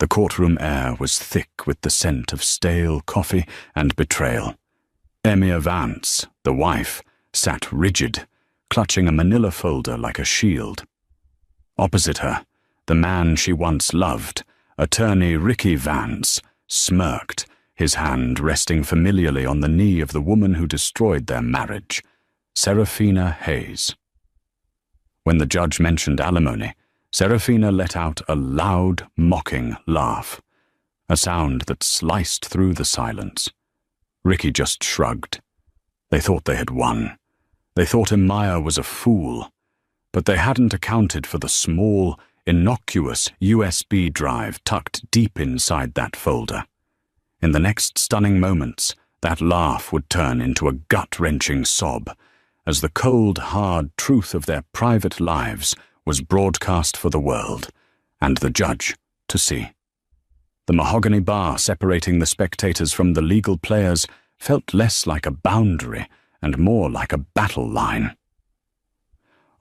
The courtroom air was thick with the scent of stale coffee and betrayal. Emir Vance, the wife, sat rigid, clutching a manila folder like a shield. Opposite her, the man she once loved, attorney Ricky Vance, smirked, his hand resting familiarly on the knee of the woman who destroyed their marriage, Serafina Hayes. When the judge mentioned alimony, Serafina let out a loud, mocking laugh, a sound that sliced through the silence. Ricky just shrugged. They thought they had won. They thought Amaya was a fool, but they hadn't accounted for the small, innocuous USB drive tucked deep inside that folder. In the next stunning moments, that laugh would turn into a gut-wrenching sob, as the cold, hard truth of their private lives was broadcast for the world, and the judge to see. The mahogany bar separating the spectators from the legal players felt less like a boundary and more like a battle line.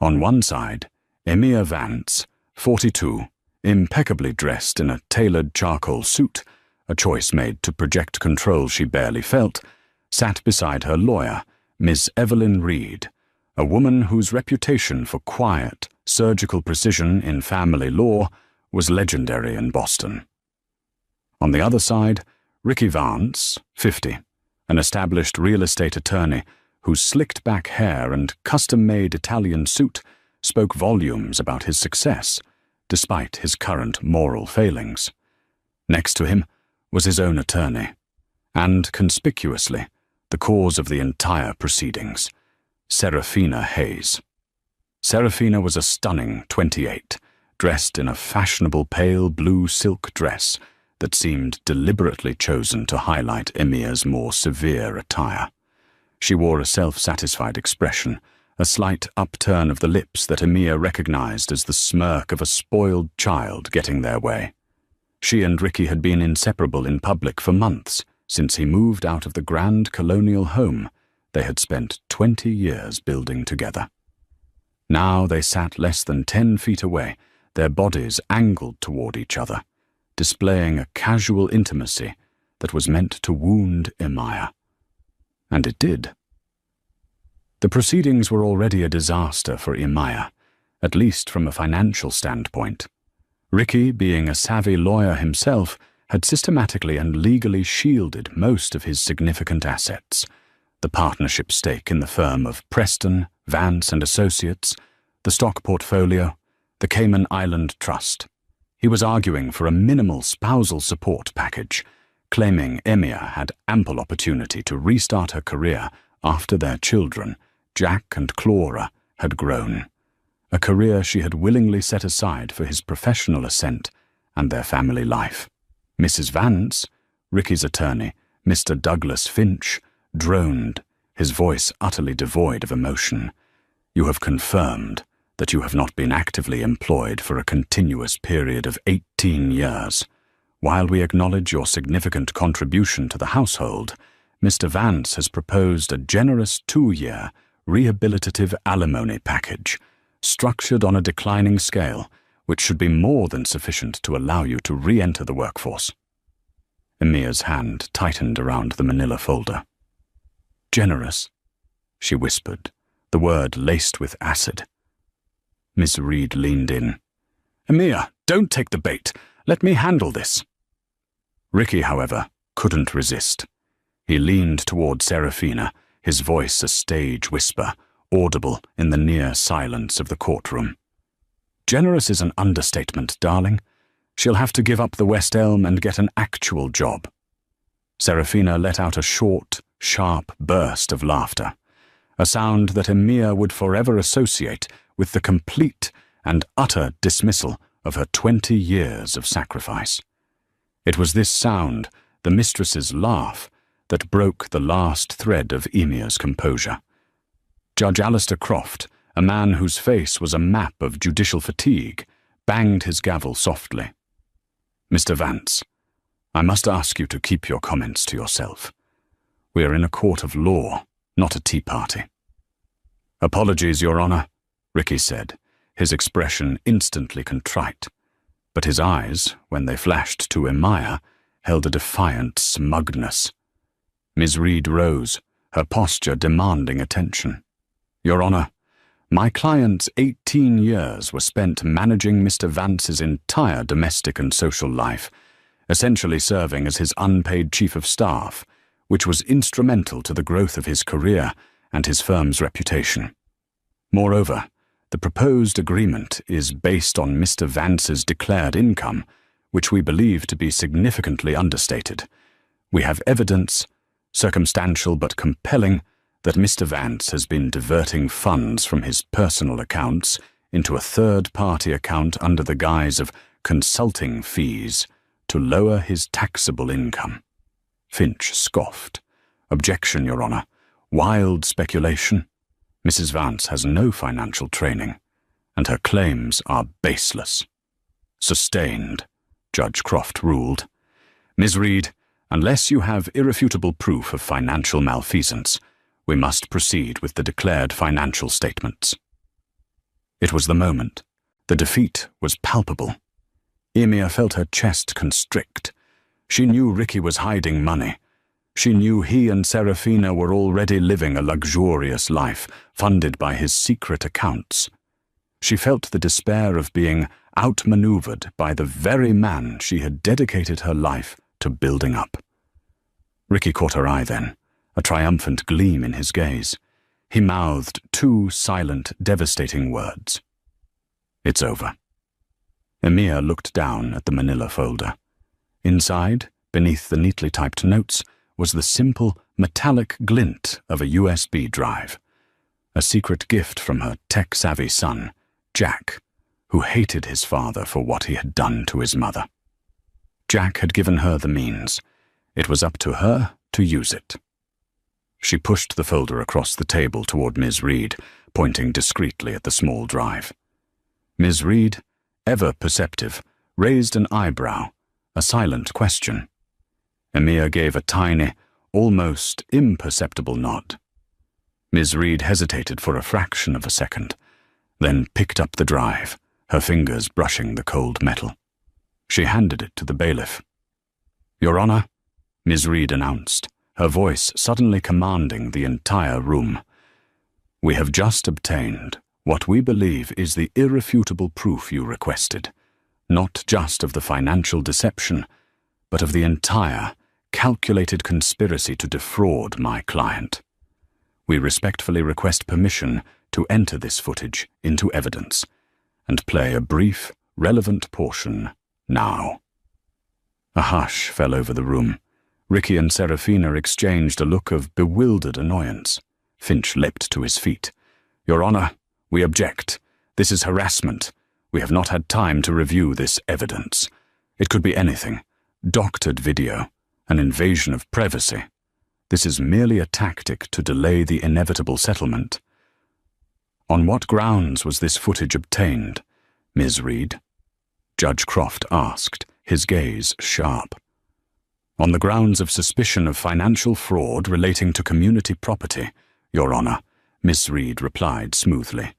On one side, Emir Vance, 42, impeccably dressed in a tailored charcoal suit, a choice made to project control she barely felt, sat beside her lawyer, Miss Evelyn Reed, a woman whose reputation for quiet, surgical precision in family law was legendary in Boston. On the other side, Ricky Vance, 50, an established real estate attorney whose slicked-back hair and custom-made Italian suit spoke volumes about his success, despite his current moral failings. Next to him was his own attorney, and, conspicuously, the cause of the entire proceedings, Serafina Hayes. Serafina was a stunning 28, dressed in a fashionable pale blue silk dress that seemed deliberately chosen to highlight Emir's more severe attire. She wore a self-satisfied expression, a slight upturn of the lips that Emir recognized as the smirk of a spoiled child getting their way. She and Ricky had been inseparable in public for months, since he moved out of the grand colonial home they had spent 20 years building together. Now they sat less than 10 feet away, their bodies angled toward each other, displaying a casual intimacy that was meant to wound Amaya. And it did. The proceedings were already a disaster for Amaya, at least from a financial standpoint. Ricky, being a savvy lawyer himself, had systematically and legally shielded most of his significant assets: the partnership stake in the firm of Preston, Vance and Associates, the stock portfolio, the Cayman Island Trust. He was arguing for a minimal spousal support package, claiming Emir had ample opportunity to restart her career after their children, Jack and Clara, had grown, a career she had willingly set aside for his professional ascent and their family life. Mrs. Vance, Ricky's attorney, Mr. Douglas Finch, droned, his voice utterly devoid of emotion. "You have confirmed that you have not been actively employed for a continuous period of 18 years. While we acknowledge your significant contribution to the household, Mr. Vance has proposed a generous 2-year rehabilitative alimony package, structured on a declining scale, which should be more than sufficient to allow you to re-enter the workforce." Emir's hand tightened around the manila folder. "Generous," she whispered, the word laced with acid. Miss Reed leaned in. "Emir, don't take the bait. Let me handle this." Ricky, however, couldn't resist. He leaned toward Serafina, his voice a stage whisper, audible in the near silence of the courtroom. "Generous is an understatement, darling. She'll have to give up the West Elm and get an actual job." Serafina let out a short, sharp burst of laughter, a sound that Emir would forever associate with the complete and utter dismissal of her 20 years of sacrifice. It was this sound, the mistress's laugh, that broke the last thread of Emir's composure. Judge Alistair Croft, a man whose face was a map of judicial fatigue, banged his gavel softly. "Mr. Vance, I must ask you to keep your comments to yourself. We are in a court of law, not a tea party." "Apologies, Your Honor," Ricky said, his expression instantly contrite. but his eyes, when they flashed to Emiya, held a defiant smugness. Ms. Reed rose, her posture demanding attention. "Your Honor, my client's 18 years were spent managing Mr. Vance's entire domestic and social life, essentially serving as his unpaid chief of staff, which was instrumental to the growth of his career and his firm's reputation. Moreover, the proposed agreement is based on Mr. Vance's declared income, which we believe to be significantly understated. We have evidence, circumstantial but compelling, that Mr. Vance has been diverting funds from his personal accounts into a third-party account under the guise of consulting fees to lower his taxable income." Finch scoffed. "Objection, Your Honor. Wild speculation. Mrs. Vance has no financial training, and her claims are baseless." "Sustained," Judge Croft ruled. "Ms. Reed, unless you have irrefutable proof of financial malfeasance, we must proceed with the declared financial statements." It was the moment. The defeat was palpable. Emiya felt her chest constrict. She knew Ricky was hiding money. She knew he and Serafina were already living a luxurious life, funded by his secret accounts. She felt the despair of being outmaneuvered by the very man she had dedicated her life to building up. Ricky caught her eye then, a triumphant gleam in his gaze. He mouthed two silent, devastating words. "It's over." Emiya looked down at the manila folder. Inside, beneath the neatly typed notes, was the simple, metallic glint of a USB drive, a secret gift from her tech-savvy son, Jack, who hated his father for what he had done to his mother. Jack had given her the means. It was up to her to use it. She pushed the folder across the table toward Ms. Reed, pointing discreetly at the small drive. Ms. Reed, ever perceptive, raised an eyebrow, a silent question. Emiya gave a tiny, almost imperceptible nod. Ms. Reed hesitated for a fraction of a second, then picked up the drive, her fingers brushing the cold metal. She handed it to the bailiff. "Your Honor," Ms. Reed announced, her voice suddenly commanding the entire room, "we have just obtained what we believe is the irrefutable proof you requested, not just of the financial deception, but of the entire, calculated conspiracy to defraud my client. We respectfully request permission to enter this footage into evidence and play a brief, relevant portion now." A hush fell over the room. Ricky and Serafina exchanged a look of bewildered annoyance. Finch leapt to his feet. "Your Honor, we object. This is harassment. We have not had time to review this evidence. It could be anything. Doctored video. An invasion of privacy. This is merely a tactic to delay the inevitable settlement." "On what grounds was this footage obtained, Ms. Reed?" Judge Croft asked, his gaze sharp. "On the grounds of suspicion of financial fraud relating to community property, Your Honor," Ms. Reed replied smoothly.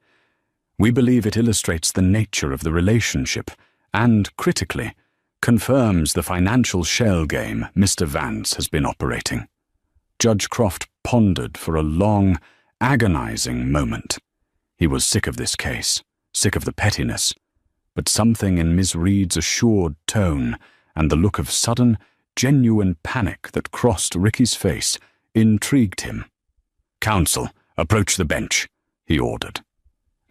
"We believe it illustrates the nature of the relationship and, critically, confirms the financial shell game Mr. Vance has been operating." Judge Croft pondered for a long, agonizing moment. He was sick of this case, sick of the pettiness, but something in Ms. Reed's assured tone and the look of sudden, genuine panic that crossed Ricky's face intrigued him. "Counsel, approach the bench," he ordered.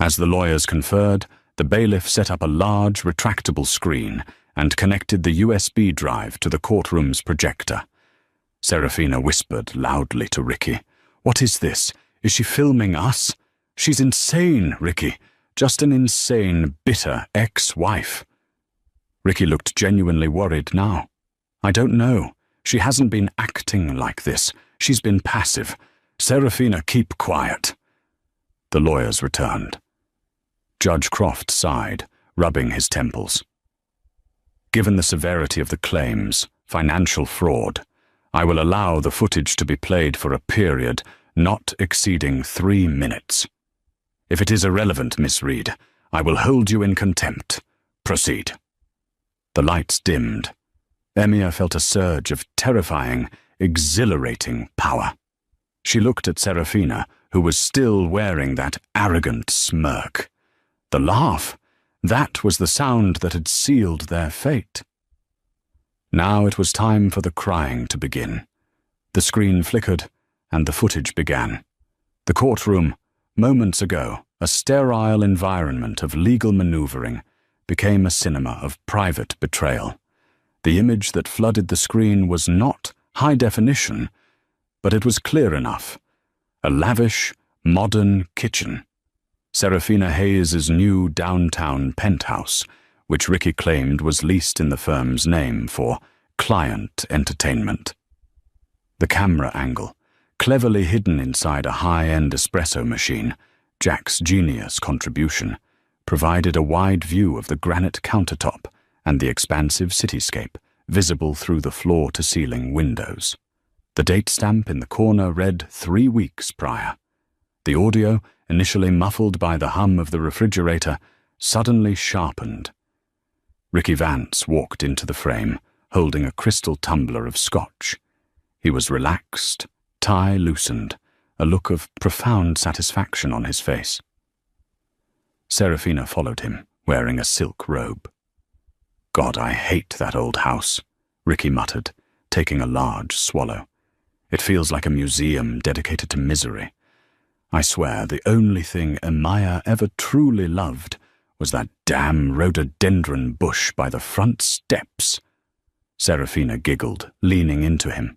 As the lawyers conferred, the bailiff set up a large, retractable screen and connected the USB drive to the courtroom's projector. Serafina whispered loudly to Ricky, "What is this? Is she filming us? She's insane, Ricky. Just an insane, bitter ex-wife." Ricky looked genuinely worried now. "I don't know. She hasn't been acting like this. She's been passive. Serafina, keep quiet." The lawyers returned. Judge Croft sighed, rubbing his temples. "Given the severity of the claims, financial fraud, I will allow the footage to be played for a period not exceeding 3 minutes. If it is irrelevant, Miss Reed, I will hold you in contempt. Proceed." The lights dimmed. Emia felt a surge of terrifying, exhilarating power. She looked at Serafina, who was still wearing that arrogant smirk. The laugh! That was the sound that had sealed their fate. Now it was time for the crying to begin. The screen flickered, and the footage began. The courtroom, moments ago, a sterile environment of legal maneuvering, became a cinema of private betrayal. The image that flooded the screen was not high definition, but it was clear enough. A lavish, modern kitchen. Serafina Hayes's new downtown penthouse, which Ricky claimed was leased in the firm's name for client entertainment. The camera angle, cleverly hidden inside a high-end espresso machine, Jack's genius contribution, provided a wide view of the granite countertop and the expansive cityscape, visible through the floor-to-ceiling windows. The date stamp in the corner read 3 weeks prior. The audio, initially muffled by the hum of the refrigerator, suddenly sharpened. Ricky Vance walked into the frame, holding a crystal tumbler of scotch. He was relaxed, tie loosened, a look of profound satisfaction on his face. Serafina followed him, wearing a silk robe. "God, I hate that old house," Ricky muttered, taking a large swallow. "It feels like a museum dedicated to misery. I swear the only thing Amaya ever truly loved was that damn rhododendron bush by the front steps." Serafina giggled, leaning into him.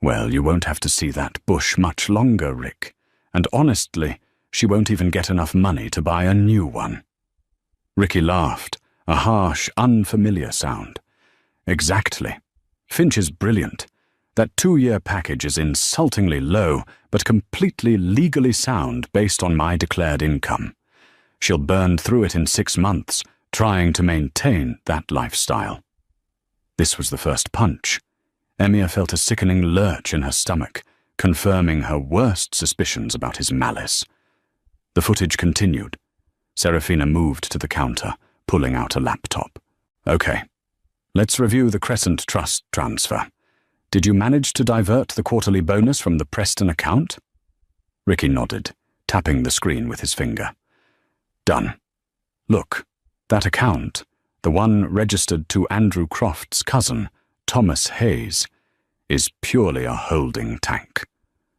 "Well, you won't have to see that bush much longer, Rick. And honestly, she won't even get enough money to buy a new one." Ricky laughed, a harsh, unfamiliar sound. "Exactly. Finch is brilliant. That 2-year package is insultingly low, but completely legally sound based on my declared income. She'll burn through it in 6 months, trying to maintain that lifestyle." This was the first punch. Emia felt a sickening lurch in her stomach, confirming her worst suspicions about his malice. The footage continued. Serafina moved to the counter, pulling out a laptop. "Okay, let's review the Crescent Trust transfer. Did you manage to divert the quarterly bonus from the Preston account?" Ricky nodded, tapping the screen with his finger. "Done. Look, that account, the one registered to Andrew Croft's cousin, Thomas Hayes, is purely a holding tank.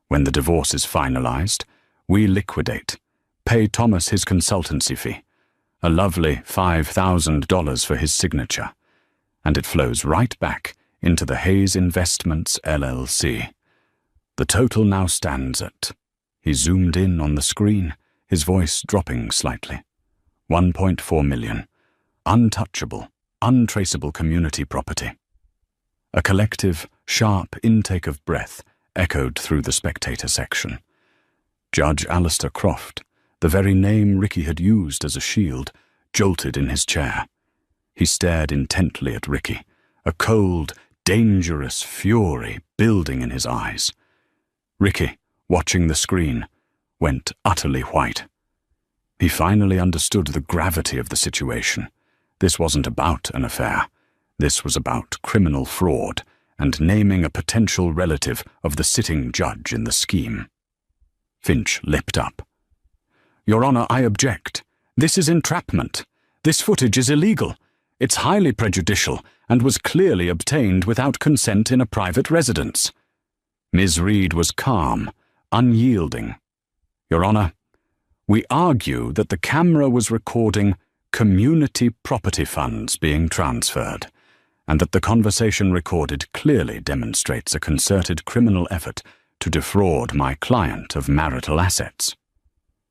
When the divorce is finalized, we liquidate, pay Thomas his consultancy fee, a lovely $5,000 for his signature, and it flows right back into the Hayes Investments LLC. The total now stands at," he zoomed in on the screen, his voice dropping slightly, $1.4 million. Untouchable, untraceable community property. A collective, sharp intake of breath echoed through the spectator section. Judge Alistair Croft, the very name Ricky had used as a shield, jolted in his chair. He stared intently at Ricky, a cold, dangerous fury building in his eyes. Ricky, watching the screen, went utterly white. He finally understood the gravity of the situation. This wasn't about an affair. This was about criminal fraud and naming a potential relative of the sitting judge in the scheme. Finch lipped up. "Your Honor, I object. This is entrapment. This footage is illegal. It's highly prejudicial and was clearly obtained without consent in a private residence." Ms. Reed was calm, unyielding. "Your Honor, we argue that the camera was recording community property funds being transferred, and that the conversation recorded clearly demonstrates a concerted criminal effort to defraud my client of marital assets.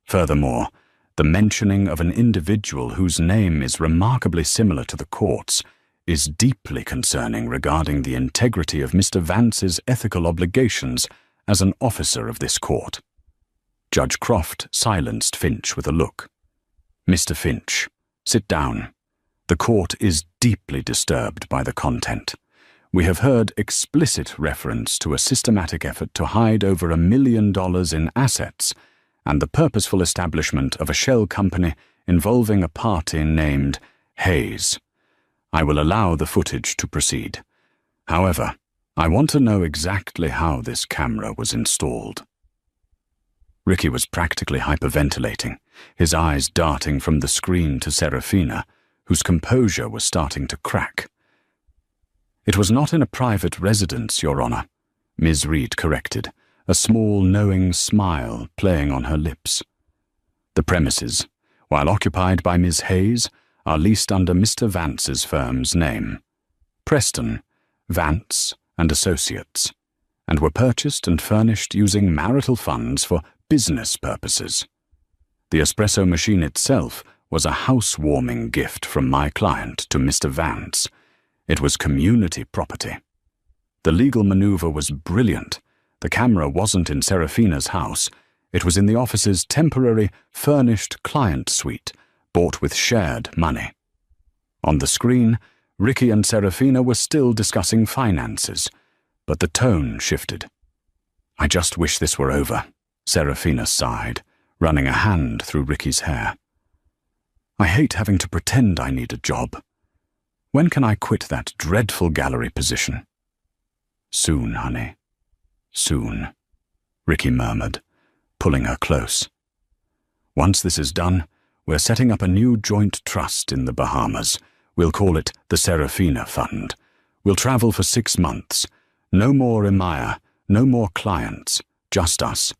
Furthermore, the mentioning of an individual whose name is remarkably similar to the court's is deeply concerning regarding the integrity of Mr. Vance's ethical obligations as an officer of this court." Judge Croft silenced Finch with a look. "Mr. Finch, sit down. The court is deeply disturbed by the content. We have heard explicit reference to a systematic effort to hide over $1 million in assets and the purposeful establishment of a shell company involving a party named Hayes. I will allow the footage to proceed. However, I want to know exactly how this camera was installed." Ricky was practically hyperventilating, his eyes darting from the screen to Serafina, whose composure was starting to crack. "It was not in a private residence, Your Honor," Ms. Reed corrected, a small knowing smile playing on her lips. "The premises, while occupied by Ms. Hayes, are leased under Mr. Vance's firm's name, Preston, Vance and Associates, and were purchased and furnished using marital funds for business purposes. The espresso machine itself was a housewarming gift from my client to Mr. Vance. It was community property. The legal maneuver was brilliant. The camera wasn't in Serafina's house. It was in the office's temporary, furnished client suite, bought with shared money. On the screen, Ricky and Serafina were still discussing finances, but the tone shifted. "I just wish this were over," Serafina sighed, running a hand through Ricky's hair. "I hate having to pretend I need a job. When can I quit that dreadful gallery position?" "Soon, honey. Soon," Ricky murmured, pulling her close. "Once this is done, we're setting up a new joint trust in the Bahamas. We'll call it the Serafina Fund. We'll travel for 6 months. No more Emaya, no more clients, just us,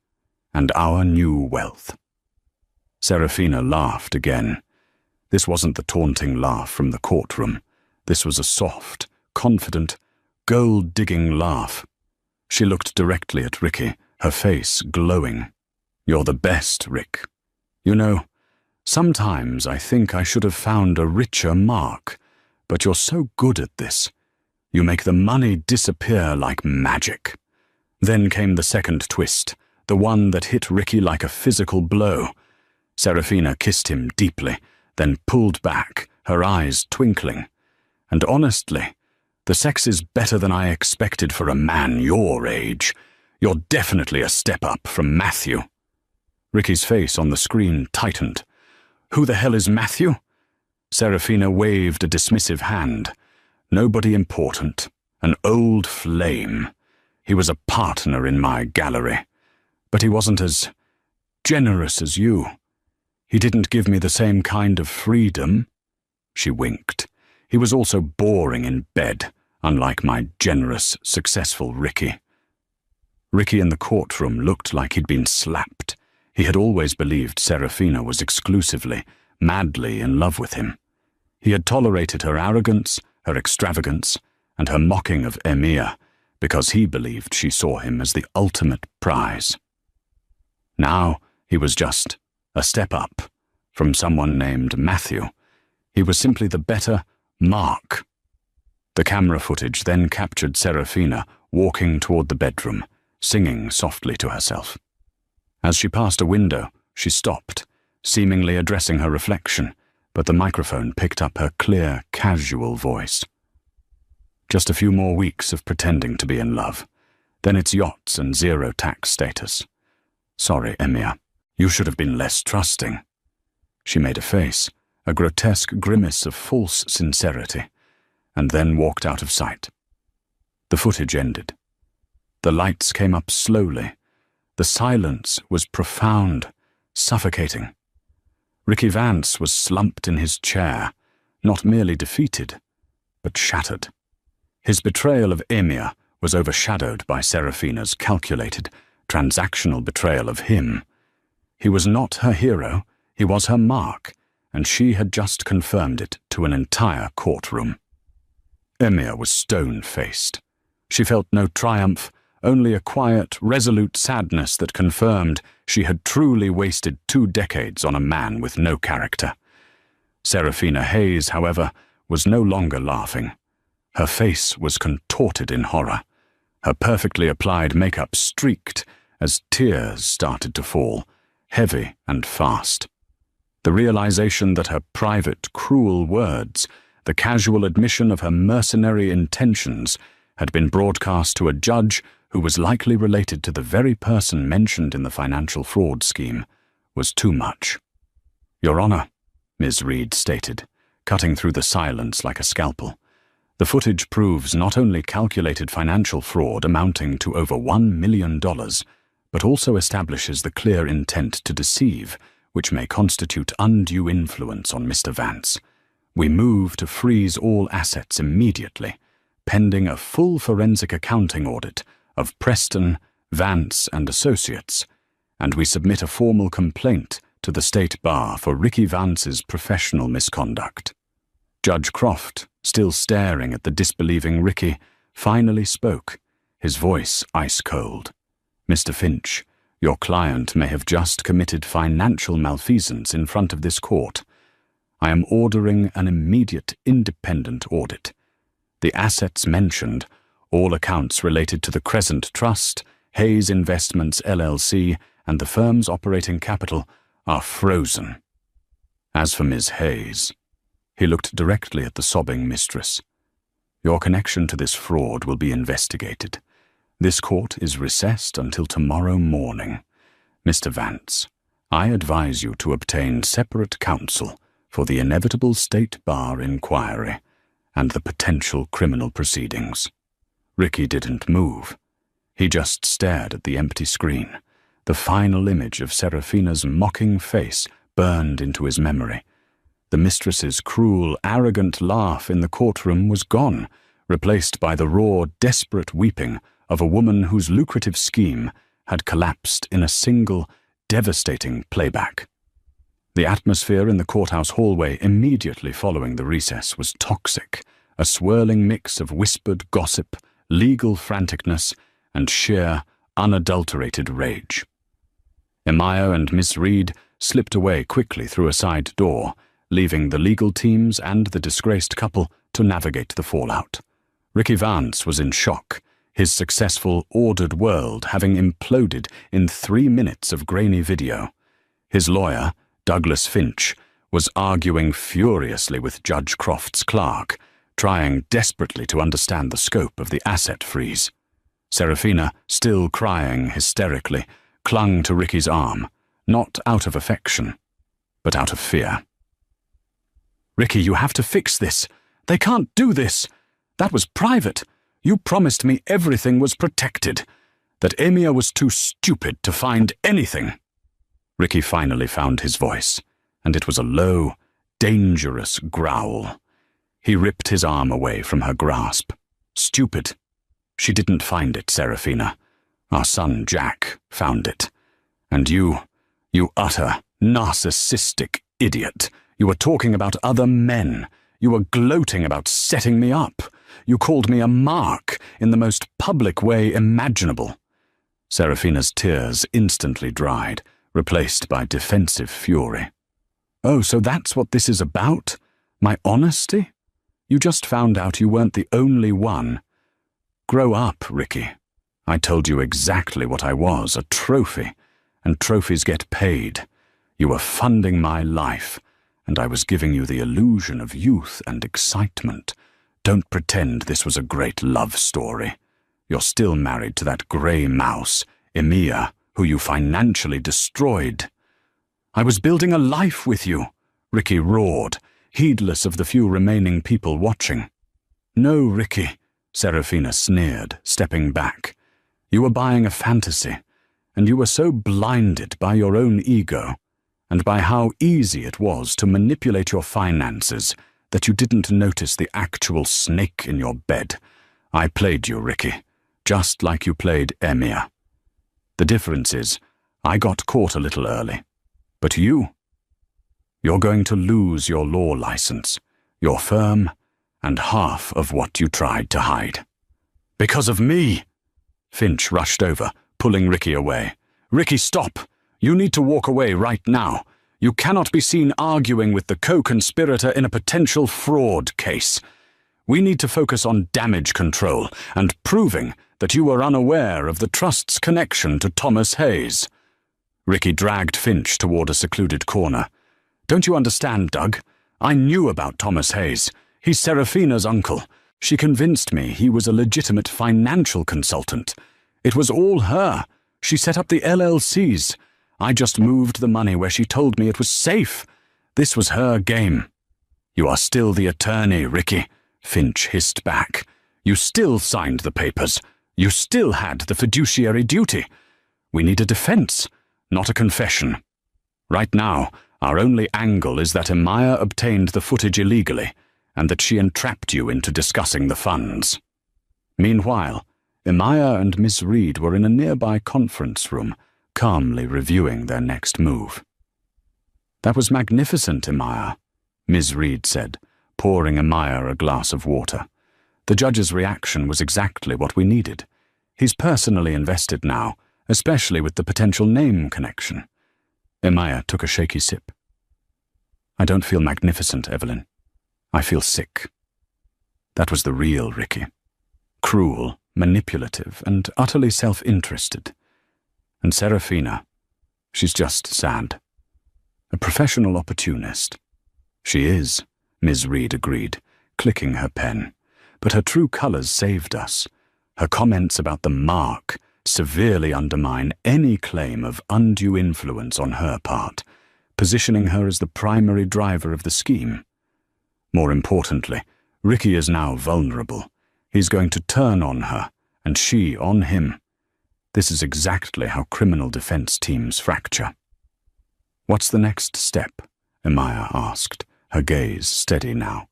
and our new wealth." Serafina laughed again. This wasn't the taunting laugh from the courtroom. This was a soft, confident, gold-digging laugh. She looked directly at Ricky, her face glowing. "You're the best, Rick. You know, sometimes I think I should have found a richer mark, but you're so good at this. You make the money disappear like magic." Then came the second twist, the one that hit Ricky like a physical blow. Serafina kissed him deeply, then pulled back, her eyes twinkling. "And honestly, the sex is better than I expected for a man your age. You're definitely a step up from Matthew." Ricky's face on the screen tightened. "Who the hell is Matthew?" Serafina waved a dismissive hand. "Nobody important. An old flame. He was a partner in my gallery. But he wasn't as generous as you. He didn't give me the same kind of freedom." She winked. "He was also boring in bed, unlike my generous, successful Ricky." Ricky in the courtroom looked like he'd been slapped. He had always believed Serafina was exclusively, madly in love with him. He had tolerated her arrogance, her extravagance, and her mocking of Emir, because he believed she saw him as the ultimate prize. Now he was just a step up from someone named Matthew. He was simply the better Mark. The camera footage then captured Serafina walking toward the bedroom, singing softly to herself. As she passed a window, she stopped, seemingly addressing her reflection, but the microphone picked up her clear, casual voice. "Just a few more weeks of pretending to be in love. Then it's yachts and zero tax status. Sorry, Emir. You should have been less trusting." She made a face, a grotesque grimace of false sincerity, and then walked out of sight. The footage ended. The lights came up slowly. The silence was profound, suffocating. Ricky Vance was slumped in his chair, not merely defeated, but shattered. His betrayal of Emir was overshadowed by Serafina's calculated, transactional betrayal of him. He was not her hero, he was her mark, and she had just confirmed it to an entire courtroom. Emir was stone-faced. She felt no triumph, only a quiet, resolute sadness that confirmed she had truly wasted 2 decades on a man with no character. Serafina Hayes, however, was no longer laughing. Her face was contorted in horror. Her perfectly applied makeup streaked as tears started to fall, heavy and fast. The realization that her private, cruel words, the casual admission of her mercenary intentions, had been broadcast to a judge who was likely related to the very person mentioned in the financial fraud scheme, was too much. "Your Honor," Ms. Reed stated, cutting through the silence like a scalpel. The footage proves not only calculated financial fraud amounting to over $1 million, but also establishes the clear intent to deceive, which may constitute undue influence on Mr. Vance. We move to freeze all assets immediately, pending a full forensic accounting audit of Preston, Vance and Associates, and we submit a formal complaint to the State Bar for Ricky Vance's professional misconduct. Judge Croft, still staring at the disbelieving Ricky, finally spoke, his voice ice-cold. "Mr. Finch, your client may have just committed financial malfeasance in front of this court. I am ordering an immediate independent audit. The assets mentioned, all accounts related to the Crescent Trust, Hayes Investments LLC, and the firm's operating capital, are frozen. As for Ms. Hayes," he looked directly at the sobbing mistress, "your connection to this fraud will be investigated. This court is recessed until tomorrow morning. Mr. Vance, I advise you to obtain separate counsel for the inevitable State Bar inquiry and the potential criminal proceedings." Ricky didn't move. He just stared at the empty screen. The final image of Serafina's mocking face burned into his memory. The mistress's cruel, arrogant laugh in the courtroom was gone, replaced by the raw, desperate weeping of a woman whose lucrative scheme had collapsed in a single, devastating playback. The atmosphere in the courthouse hallway immediately following the recess was toxic, a swirling mix of whispered gossip, legal franticness, and sheer, unadulterated rage. Amaya and Miss Reed slipped away quickly through a side door, leaving the legal teams and the disgraced couple to navigate the fallout. Ricky Vance was in shock, his successful, ordered world having imploded in 3 minutes of grainy video. His lawyer, Douglas Finch, was arguing furiously with Judge Croft's clerk, trying desperately to understand the scope of the asset freeze. Serafina, still crying hysterically, clung to Ricky's arm, not out of affection, but out of fear. "Ricky, you have to fix this. They can't do this. That was private. You promised me everything was protected, that Emia was too stupid to find anything." Ricky finally found his voice, and it was a low, dangerous growl. He ripped his arm away from her grasp. "Stupid. She didn't find it, Serafina. Our son Jack found it. And you utter, narcissistic idiot. You were talking about other men. You were gloating about setting me up. You called me a mark in the most public way imaginable." Serafina's tears instantly dried, replaced by defensive fury. "Oh, so that's what this is about? My honesty? You just found out you weren't the only one. Grow up, Ricky. I told you exactly what I was, a trophy, and trophies get paid. You were funding my life, and I was giving you the illusion of youth and excitement. Don't pretend this was a great love story. You're still married to that grey mouse, Emia, who you financially destroyed." "I was building a life with you," Ricky roared, heedless of the few remaining people watching. "No, Ricky," Serafina sneered, stepping back. "You were buying a fantasy, and you were so blinded by your own ego, and by how easy it was to manipulate your finances, that you didn't notice the actual snake in your bed. I played you, Ricky, just like you played Emia. The difference is, I got caught a little early. But you're going to lose your law license, your firm, and half of what you tried to hide." "Because of me!" Finch rushed over, pulling Ricky away. "Ricky, stop! You need to walk away right now. You cannot be seen arguing with the co-conspirator in a potential fraud case. We need to focus on damage control and proving that you were unaware of the trust's connection to Thomas Hayes." Ricky dragged Finch toward a secluded corner. "Don't you understand, Doug? I knew about Thomas Hayes. He's Serafina's uncle. She convinced me he was a legitimate financial consultant. It was all her. She set up the LLCs. I just moved the money where she told me it was safe. This was her game." "You are still the attorney, Ricky," Finch hissed back. "You still signed the papers. You still had the fiduciary duty. We need a defense, not a confession. Right now, our only angle is that Amaya obtained the footage illegally, and that she entrapped you into discussing the funds." Meanwhile, Amaya and Miss Reed were in a nearby conference room, calmly reviewing their next move. "That was magnificent, Amaya," Ms. Reed said, pouring Amaya a glass of water. "The judge's reaction was exactly what we needed. He's personally invested now, especially with the potential name connection." Amaya took a shaky sip. "I don't feel magnificent, Evelyn. I feel sick." That was the real Ricky. Cruel, manipulative, and utterly self-interested. And Serafina, she's just sad. A professional opportunist. "She is," Ms. Reed agreed, clicking her pen. "But her true colors saved us. Her comments about the mark severely undermine any claim of undue influence on her part, positioning her as the primary driver of the scheme. More importantly, Ricky is now vulnerable. He's going to turn on her, and she on him. This is exactly how criminal defense teams fracture." "What's the next step?" Amaya asked, her gaze steady now.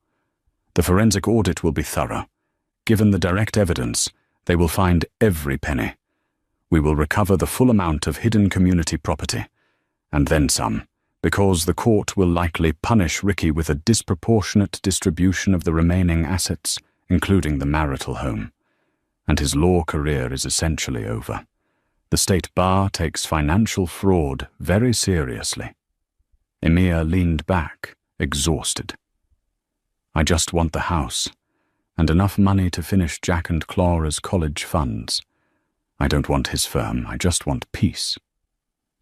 "The forensic audit will be thorough. Given the direct evidence, they will find every penny. We will recover the full amount of hidden community property, and then some, because the court will likely punish Ricky with a disproportionate distribution of the remaining assets, including the marital home. And his law career is essentially over. The state bar takes financial fraud very seriously." Emir leaned back, exhausted. "I just want the house, and enough money to finish Jack and Clara's college funds. I don't want his firm, I just want peace."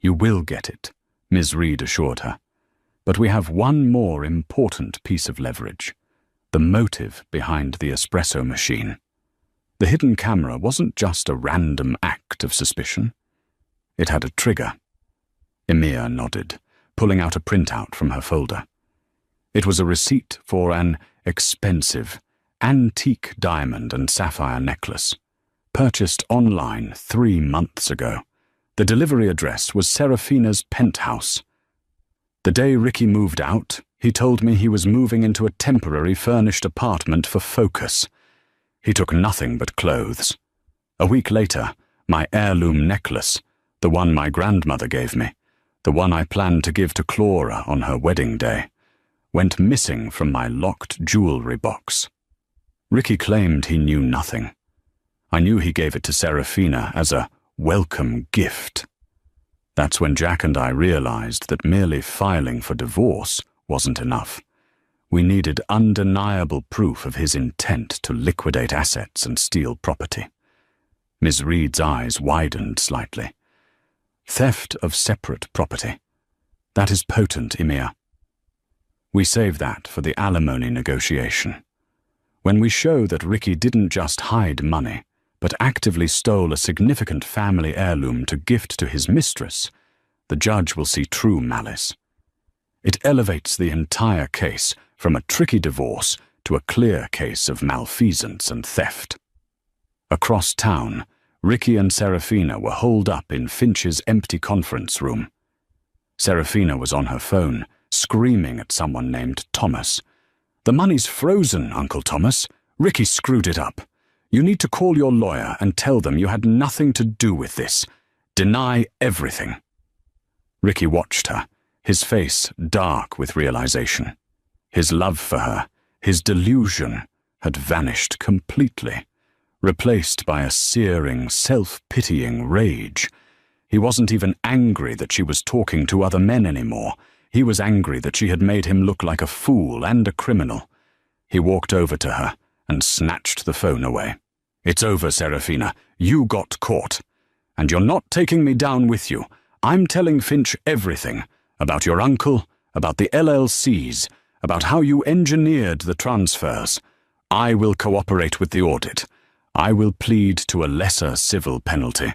"You will get it," Ms. Reed assured her. "But we have one more important piece of leverage. The motive behind the espresso machine. The hidden camera wasn't just a random act of suspicion. It had a trigger." Emir nodded, pulling out a printout from her folder. It was a receipt for an expensive, antique diamond and sapphire necklace, purchased online 3 months ago. The delivery address was Serafina's penthouse. The day Ricky moved out, he told me he was moving into a temporary furnished apartment for focus. He took nothing but clothes. A week later, my heirloom necklace, the one my grandmother gave me, the one I planned to give to Clara on her wedding day, went missing from my locked jewelry box. Ricky claimed he knew nothing. I knew he gave it to Serafina as a welcome gift. That's when Jack and I realized that merely filing for divorce wasn't enough. We needed undeniable proof of his intent to liquidate assets and steal property. Ms. Reed's eyes widened slightly. "Theft of separate property. That is potent, Emir. We save that for the alimony negotiation. When we show that Ricky didn't just hide money, but actively stole a significant family heirloom to gift to his mistress, the judge will see true malice. It elevates the entire case from a tricky divorce to a clear case of malfeasance and theft." Across town, Ricky and Serafina were holed up in Finch's empty conference room. Serafina was on her phone, screaming at someone named Thomas. "The money's frozen, Uncle Thomas. Ricky screwed it up. You need to call your lawyer and tell them you had nothing to do with this. Deny everything." Ricky watched her, his face dark with realization. His love for her, his delusion, had vanished completely, replaced by a searing, self-pitying rage. He wasn't even angry that she was talking to other men anymore. He was angry that she had made him look like a fool and a criminal. He walked over to her and snatched the phone away. "It's over, Serafina. You got caught. And you're not taking me down with you. I'm telling Finch everything, about your uncle, about the LLCs, about how you engineered the transfers. I will cooperate with the audit. I will plead to a lesser civil penalty,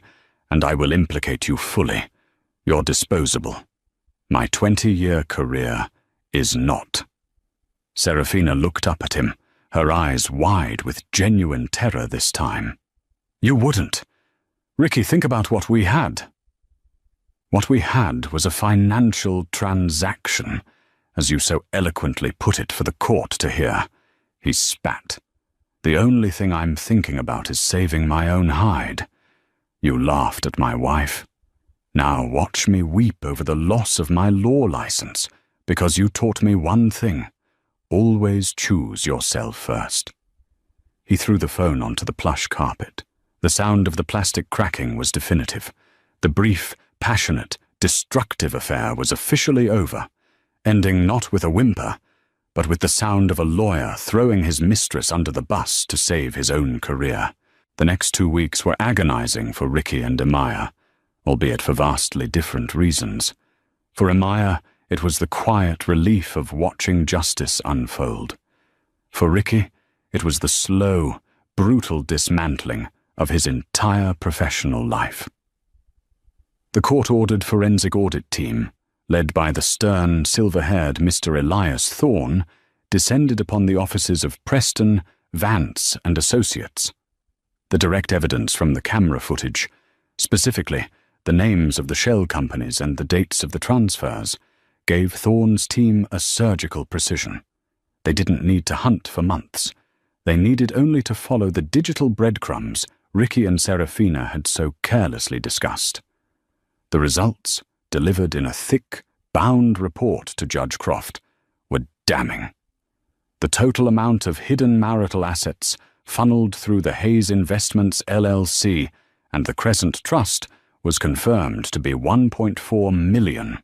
and I will implicate you fully. You're disposable. My 20-year career is not." Serafina looked up at him, her eyes wide with genuine terror this time. You wouldn't. Ricky, think about what we had. What we had was a financial transaction, as you so eloquently put it for the court to hear. He spat. The only thing I'm thinking about is saving my own hide. You laughed at my wife. Now watch me weep over the loss of my law license, because you taught me one thing. Always choose yourself first. He threw the phone onto the plush carpet. The sound of the plastic cracking was definitive. The brief, passionate, destructive affair was officially over, ending not with a whimper, but with the sound of a lawyer throwing his mistress under the bus to save his own career. The next 2 weeks were agonizing for Ricky and Amaya, albeit for vastly different reasons. For Amaya, it was the quiet relief of watching justice unfold. For Ricky, it was the slow, brutal dismantling of his entire professional life. The court-ordered forensic audit team, led by the stern, silver-haired Mr. Elias Thorne, descended upon the offices of Preston, Vance and Associates. The direct evidence from the camera footage, specifically the names of the shell companies and the dates of the transfers, gave Thorne's team a surgical precision. They didn't need to hunt for months. They needed only to follow the digital breadcrumbs Ricky and Serafina had so carelessly discussed. The results, delivered in a thick, bound report to Judge Croft, were damning. The total amount of hidden marital assets funneled through the Hayes Investments LLC and the Crescent Trust was confirmed to be $1.4 million.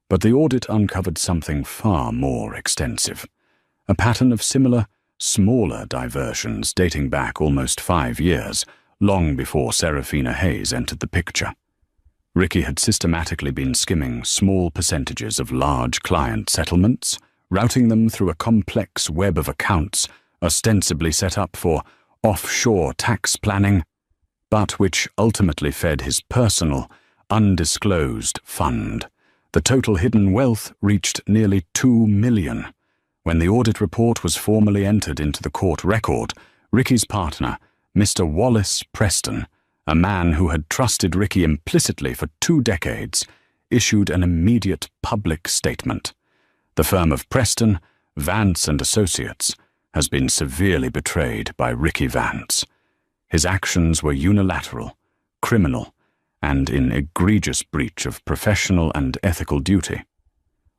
But the audit uncovered something far more extensive, a pattern of similar, smaller diversions dating back almost 5 years, long before Serafina Hayes entered the picture. Ricky had systematically been skimming small percentages of large client settlements, routing them through a complex web of accounts ostensibly set up for offshore tax planning, but which ultimately fed his personal, undisclosed fund. The total hidden wealth reached nearly $2 million. When the audit report was formally entered into the court record, Ricky's partner, Mr. Wallace Preston, a man who had trusted Ricky implicitly for 2 decades, issued an immediate public statement. The firm of Preston, Vance and Associates has been severely betrayed by Ricky Vance. His actions were unilateral, criminal, and in egregious breach of professional and ethical duty.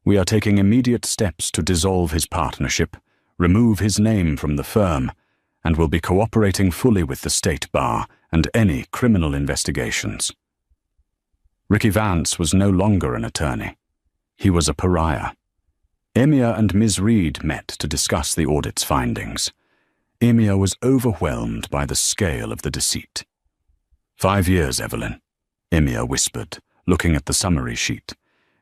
We are taking immediate steps to dissolve his partnership, remove his name from the firm, and will be cooperating fully with the State Bar and any criminal investigations. Ricky Vance was no longer an attorney. He was a pariah. Emir and Ms. Reed met to discuss the audit's findings. Emir was overwhelmed by the scale of the deceit. 5 years, Evelyn, Emir whispered, looking at the summary sheet.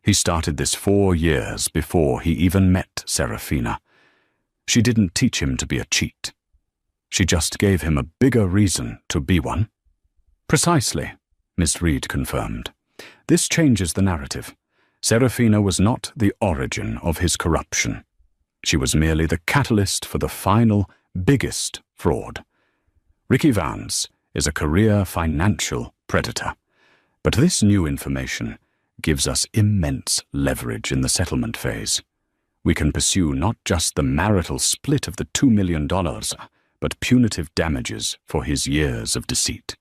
He started this 4 years before he even met Serafina. She didn't teach him to be a cheat. She just gave him a bigger reason to be one. Precisely, Miss Reed confirmed. This changes the narrative. Serafina was not the origin of his corruption. She was merely the catalyst for the final, biggest fraud. Ricky Vance is a career financial predator. But this new information gives us immense leverage in the settlement phase. We can pursue not just the marital split of the $2 million, but punitive damages for his years of deceit.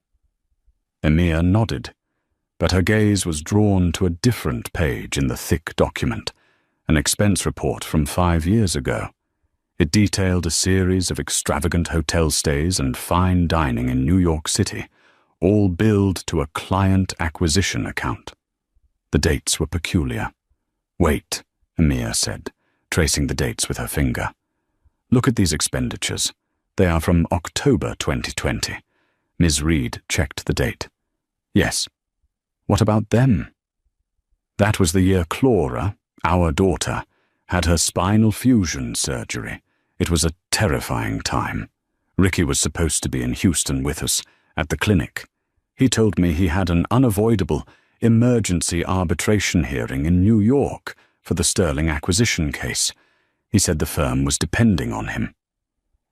Emir nodded, but her gaze was drawn to a different page in the thick document, an expense report from 5 years ago. It detailed a series of extravagant hotel stays and fine dining in New York City, all billed to a client acquisition account. The dates were peculiar. Wait, Emir said, tracing the dates with her finger. Look at these expenditures. They are from October 2020. Ms. Reed checked the date. Yes. What about them? That was the year Clara, our daughter, had her spinal fusion surgery. It was a terrifying time. Ricky was supposed to be in Houston with us, at the clinic. He told me he had an unavoidable emergency arbitration hearing in New York for the Sterling acquisition case. He said the firm was depending on him.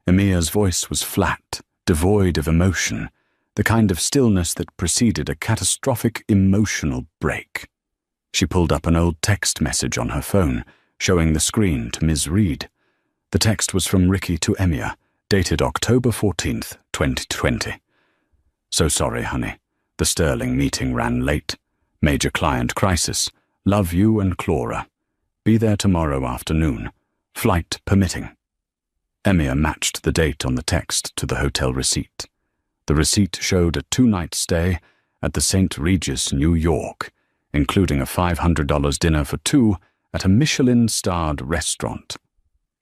Emia's voice was flat, devoid of emotion, the kind of stillness that preceded a catastrophic emotional break. She pulled up an old text message on her phone, showing the screen to Ms. Reed. The text was from Ricky to Emia, dated October 14th, 2020. "So sorry, honey. The Sterling meeting ran late. Major client crisis. Love you and Clara. Be there tomorrow afternoon. Flight permitting." Emia matched the date on the text to the hotel receipt. The receipt showed a 2-night stay at the St. Regis, New York, including a $500 dinner for two at a Michelin-starred restaurant.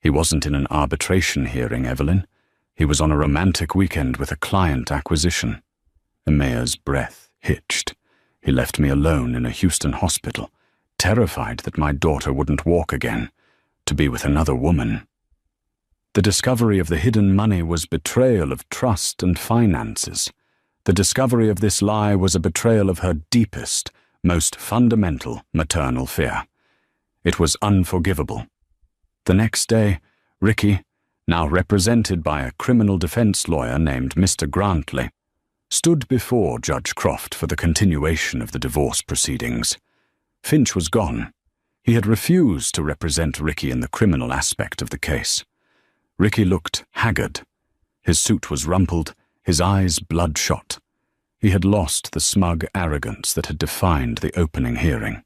He wasn't in an arbitration hearing, Evelyn. He was on a romantic weekend with a client acquisition. Emia's breath hitched. He left me alone in a Houston hospital, terrified that my daughter wouldn't walk again, to be with another woman. The discovery of the hidden money was betrayal of trust and finances. The discovery of this lie was a betrayal of her deepest, most fundamental maternal fear. It was unforgivable. The next day, Ricky, now represented by a criminal defense lawyer named Mr. Grantley, stood before Judge Croft for the continuation of the divorce proceedings. Finch was gone. He had refused to represent Ricky in the criminal aspect of the case. Ricky looked haggard. His suit was rumpled, his eyes bloodshot. He had lost the smug arrogance that had defined the opening hearing.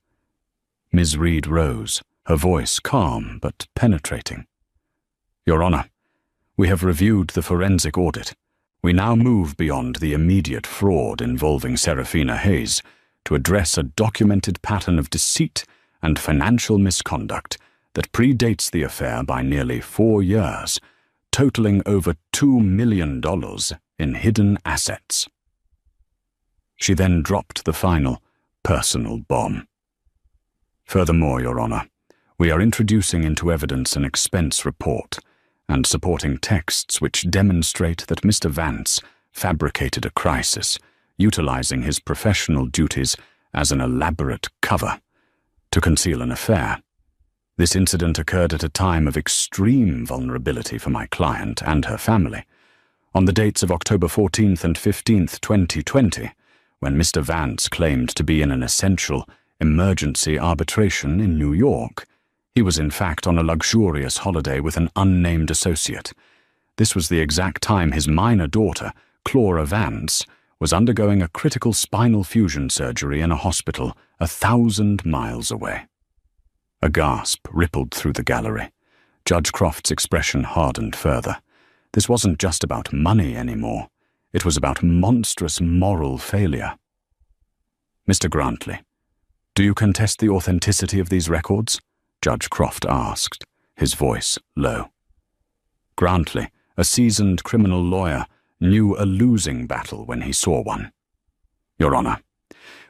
Ms. Reed rose, her voice calm but penetrating. "Your Honor, we have reviewed the forensic audit. We now move beyond the immediate fraud involving Serafina Hayes to address a documented pattern of deceit and financial misconduct that predates the affair by nearly 4 years, totaling over $2 million in hidden assets." She then dropped the final, personal bomb. "Furthermore, Your Honor, we are introducing into evidence an expense report and supporting texts which demonstrate that Mr. Vance fabricated a crisis, utilizing his professional duties as an elaborate cover to conceal an affair. This incident occurred at a time of extreme vulnerability for my client and her family. On the dates of October 14th and 15th, 2020, when Mr. Vance claimed to be in an essential emergency arbitration in New York, he was in fact on a luxurious holiday with an unnamed associate. This was the exact time his minor daughter, Clara Vance, was undergoing a critical spinal fusion surgery in a hospital 1,000 miles away. A gasp rippled through the gallery. Judge Croft's expression hardened further. This wasn't just about money anymore. It was about monstrous moral failure. "Mr. Grantley, do you contest the authenticity of these records?" Judge Croft asked, his voice low. Grantley, a seasoned criminal lawyer, knew a losing battle when he saw one. "Your Honor,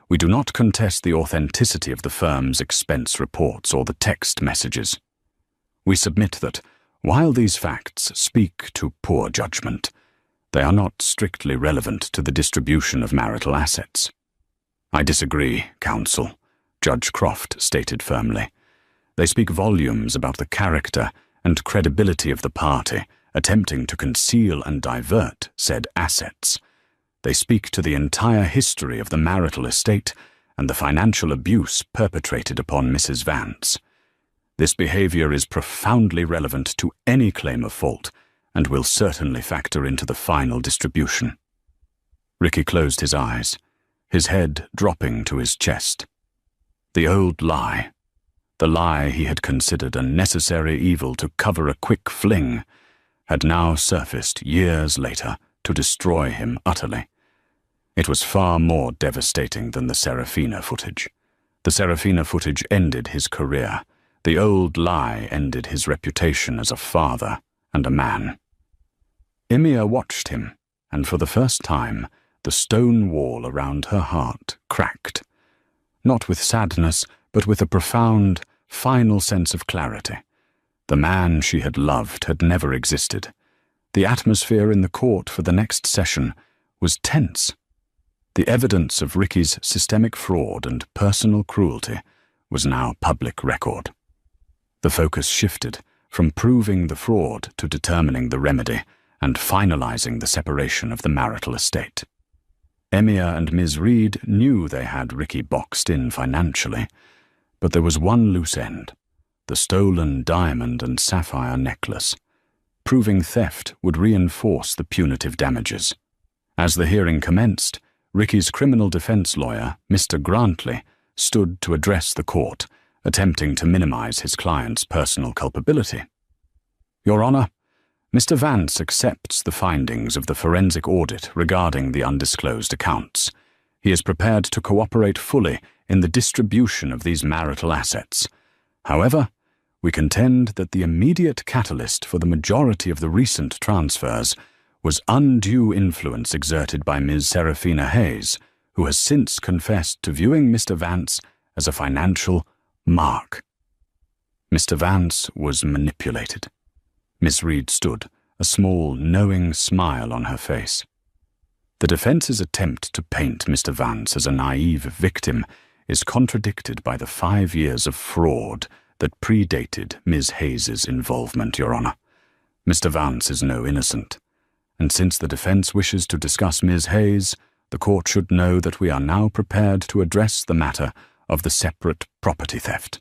we do not contest the authenticity of the firm's expense reports or the text messages. We submit that, while these facts speak to poor judgment, they are not strictly relevant to the distribution of marital assets." "I disagree, counsel," Judge Croft stated firmly. "They speak volumes about the character and credibility of the party attempting to conceal and divert said assets. They speak to the entire history of the marital estate and the financial abuse perpetrated upon Mrs. Vance. This behavior is profoundly relevant to any claim of fault and will certainly factor into the final distribution." Ricky closed his eyes, his head dropping to his chest. The old lie, the lie he had considered a necessary evil to cover a quick fling, had now surfaced years later to destroy him utterly. It was far more devastating than the Serafina footage. The Serafina footage ended his career. The old lie ended his reputation as a father and a man. Emia watched him, and for the first time, the stone wall around her heart cracked. Not with sadness, but with a profound, final sense of clarity. The man she had loved had never existed. The atmosphere in the court for the next session was tense. The evidence of Ricky's systemic fraud and personal cruelty was now public record. The focus shifted from proving the fraud to determining the remedy and finalizing the separation of the marital estate. Emia and Ms. Reed knew they had Ricky boxed in financially, but there was one loose end: the stolen diamond and sapphire necklace. Proving theft would reinforce the punitive damages. As the hearing commenced, Ricky's criminal defense lawyer, Mr. Grantley, stood to address the court, attempting to minimize his client's personal culpability. Your Honor, Mr. Vance accepts the findings of the forensic audit regarding the undisclosed accounts. He is prepared to cooperate fully in the distribution of these marital assets. However, we contend that the immediate catalyst for the majority of the recent transfers was undue influence exerted by Ms. Serafina Hayes, who has since confessed to viewing Mr. Vance as a financial mark. Mr. Vance was manipulated. Miss Reed stood, a small, knowing smile on her face. The defense's attempt to paint Mr. Vance as a naive victim is contradicted by the 5 years of fraud that predated Ms. Hayes's involvement, Your Honor. Mr. Vance is no innocent, and since the defense wishes to discuss Ms. Hayes, the court should know that we are now prepared to address the matter of the separate property theft.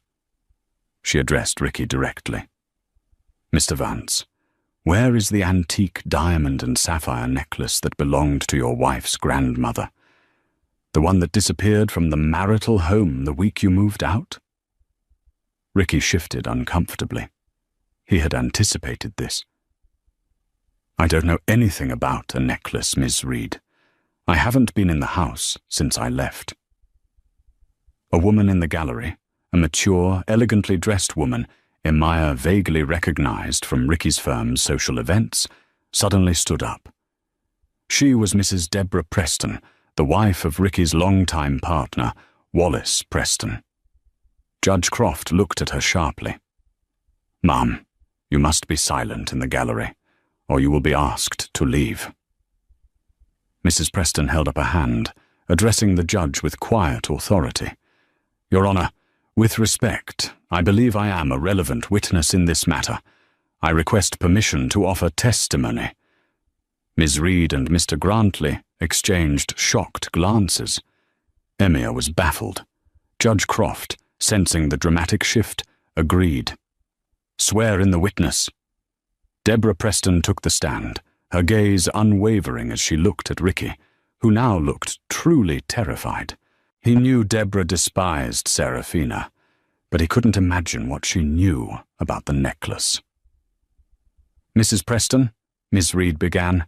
She addressed Ricky directly. Mr. Vance, where is the antique diamond and sapphire necklace that belonged to your wife's grandmother? The one that disappeared from the marital home the week you moved out? Ricky shifted uncomfortably. He had anticipated this. I don't know anything about a necklace, Miss Reed. I haven't been in the house since I left. A woman in the gallery, a mature, elegantly dressed woman Emia vaguely recognized from Ricky's firm's social events, suddenly stood up. She was Mrs. Deborah Preston, the wife of Ricky's longtime partner, Wallace Preston. Judge Croft looked at her sharply. Ma'am, you must be silent in the gallery, or you will be asked to leave. Mrs. Preston held up a hand, addressing the judge with quiet authority. Your Honor, with respect, I believe I am a relevant witness in this matter. I request permission to offer testimony. Ms. Reed and Mr. Grantley exchanged shocked glances. Emia was baffled. Judge Croft, sensing the dramatic shift, agreed. Swear in the witness. Deborah Preston took the stand, her gaze unwavering as she looked at Ricky, who now looked truly terrified. He knew Deborah despised Serafina, but he couldn't imagine what she knew about the necklace. Mrs. Preston, Miss Reed began,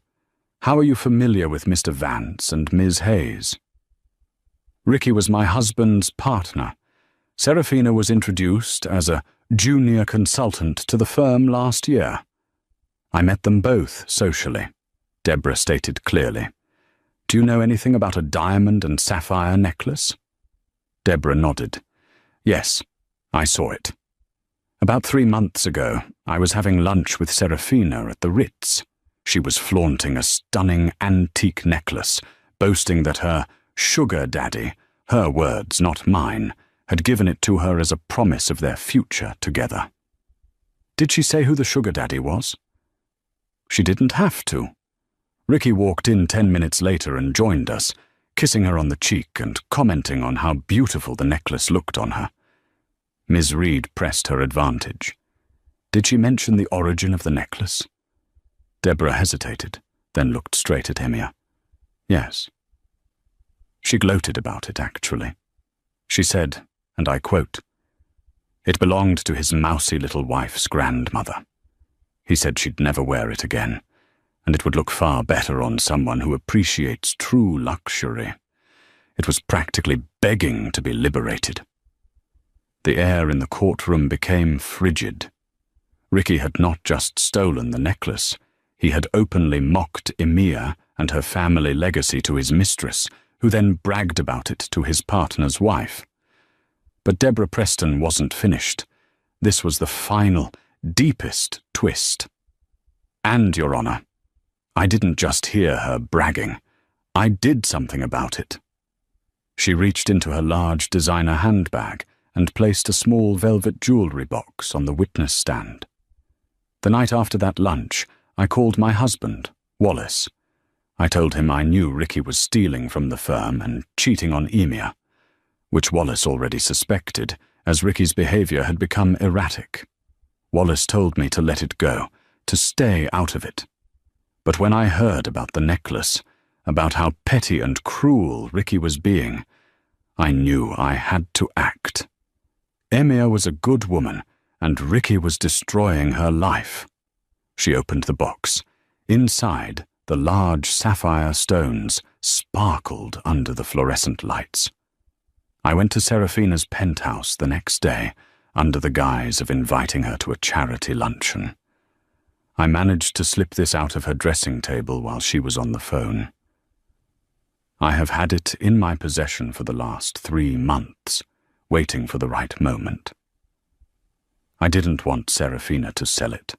how are you familiar with Mr. Vance and Ms. Hayes? Ricky was my husband's partner. Serafina was introduced as a junior consultant to the firm last year. I met them both socially, Deborah stated clearly. Do you know anything about a diamond and sapphire necklace? Deborah nodded. Yes, I saw it. About 3 months ago, I was having lunch with Serafina at the Ritz. She was flaunting a stunning antique necklace, boasting that her sugar daddy, her words, not mine, had given it to her as a promise of their future together. Did she say who the sugar daddy was? She didn't have to. Ricky walked in 10 minutes later and joined us, kissing her on the cheek and commenting on how beautiful the necklace looked on her. Ms. Reed pressed her advantage. Did she mention the origin of the necklace? Deborah hesitated, then looked straight at Emia. Yes. She gloated about it, actually. She said, and I quote, "It belonged to his mousy little wife's grandmother. He said she'd never wear it again, and it would look far better on someone who appreciates true luxury. It was practically begging to be liberated." The air in the courtroom became frigid. Ricky had not just stolen the necklace, he had openly mocked Emia and her family legacy to his mistress, who then bragged about it to his partner's wife. But Deborah Preston wasn't finished. This was the final, deepest twist. And, Your Honor, I didn't just hear her bragging. I did something about it. She reached into her large designer handbag and placed a small velvet jewelry box on the witness stand. The night after that lunch, I called my husband, Wallace. I told him I knew Ricky was stealing from the firm and cheating on Emia, which Wallace already suspected, as Ricky's behavior had become erratic. Wallace told me to let it go, to stay out of it. But when I heard about the necklace, about how petty and cruel Ricky was being, I knew I had to act. Emia was a good woman, and Ricky was destroying her life. She opened the box. Inside, the large sapphire stones sparkled under the fluorescent lights. I went to Serafina's penthouse the next day, under the guise of inviting her to a charity luncheon. I managed to slip this out of her dressing table while she was on the phone. I have had it in my possession for the last 3 months, waiting for the right moment. I didn't want Serafina to sell it,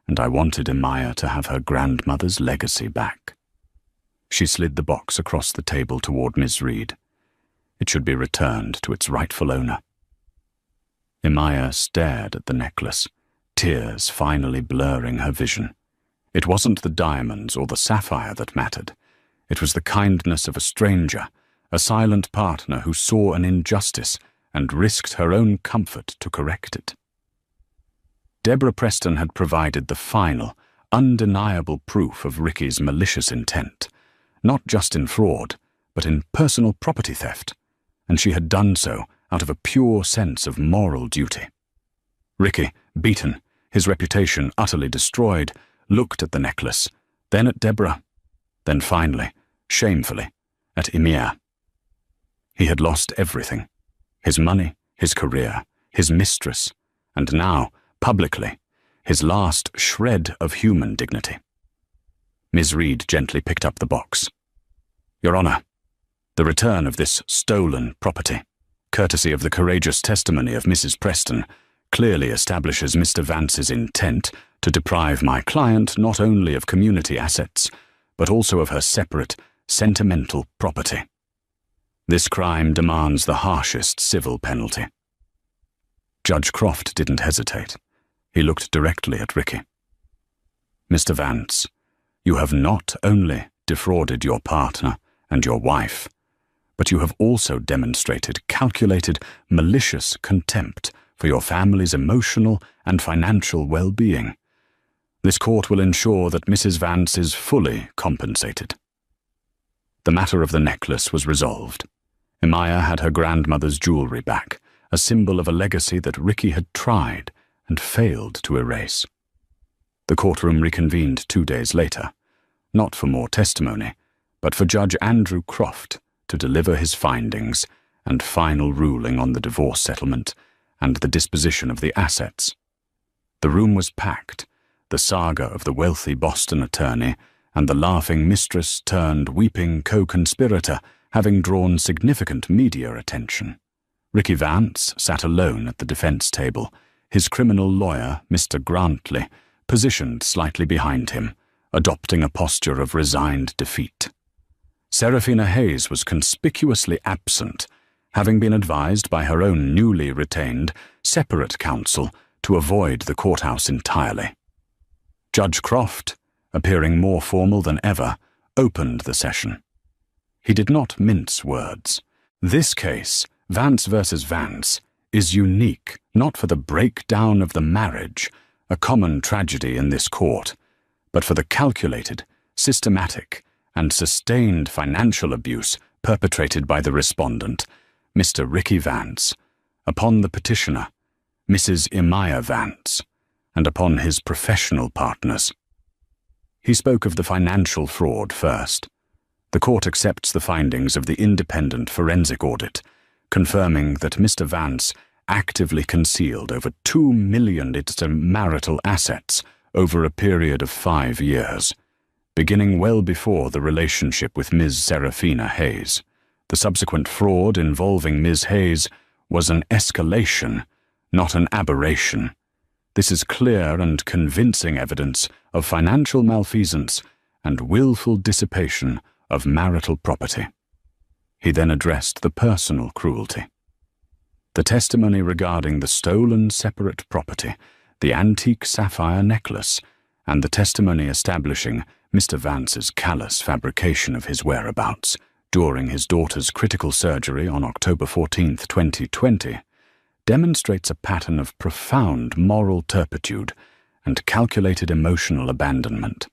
and I wanted Emia to have her grandmother's legacy back. She slid the box across the table toward Miss Reed. It should be returned to its rightful owner. Emia stared at the necklace, tears finally blurring her vision. It wasn't the diamonds or the sapphire that mattered. It was the kindness of a stranger, a silent partner who saw an injustice and risked her own comfort to correct it. Deborah Preston had provided the final, undeniable proof of Ricky's malicious intent, not just in fraud, but in personal property theft, and she had done so out of a pure sense of moral duty. Ricky, beaten, his reputation utterly destroyed, looked at the necklace, then at Deborah, then finally, shamefully, at Emia. He had lost everything: his money, his career, his mistress, and now, publicly, his last shred of human dignity. Ms. Reed gently picked up the box. "Your Honor, the return of this stolen property, courtesy of the courageous testimony of Mrs. Preston, clearly establishes Mr. Vance's intent to deprive my client not only of community assets, but also of her separate, sentimental property. This crime demands the harshest civil penalty." Judge Croft didn't hesitate. He looked directly at Ricky. "Mr. Vance, you have not only defrauded your partner and your wife, but you have also demonstrated calculated, malicious contempt for your family's emotional and financial well-being. This court will ensure that Mrs. Vance is fully compensated." The matter of the necklace was resolved. Emia had her grandmother's jewelry back, a symbol of a legacy that Ricky had tried and failed to erase. The courtroom reconvened 2 days later, not for more testimony, but for Judge Andrew Croft to deliver his findings and final ruling on the divorce settlement and the disposition of the assets. The room was packed, the saga of the wealthy Boston attorney and the laughing mistress turned weeping co-conspirator having drawn significant media attention. Ricky Vance sat alone at the defense table, his criminal lawyer, Mr. Grantley, positioned slightly behind him, adopting a posture of resigned defeat. Serafina Hayes was conspicuously absent, having been advised by her own newly retained, separate counsel to avoid the courthouse entirely. Judge Croft, appearing more formal than ever, opened the session. He did not mince words. This case, Vance versus Vance, is unique not for the breakdown of the marriage, a common tragedy in this court, but for the calculated, systematic, and sustained financial abuse perpetrated by the respondent, Mr. Ricky Vance, upon the petitioner, Mrs. Emia Vance, and upon his professional partners. He spoke of the financial fraud first. The court accepts the findings of the independent forensic audit, confirming that Mr. Vance actively concealed over $2 million in marital assets over a period of 5 years, beginning well before the relationship with Ms. Serafina Hayes. The subsequent fraud involving Ms. Hayes was an escalation, not an aberration. This is clear and convincing evidence of financial malfeasance and willful dissipation of marital property. He then addressed the personal cruelty. The testimony regarding the stolen separate property, the antique sapphire necklace, and the testimony establishing Mr. Vance's callous fabrication of his whereabouts during his daughter's critical surgery on October 14, 2020, demonstrates a pattern of profound moral turpitude and calculated emotional abandonment.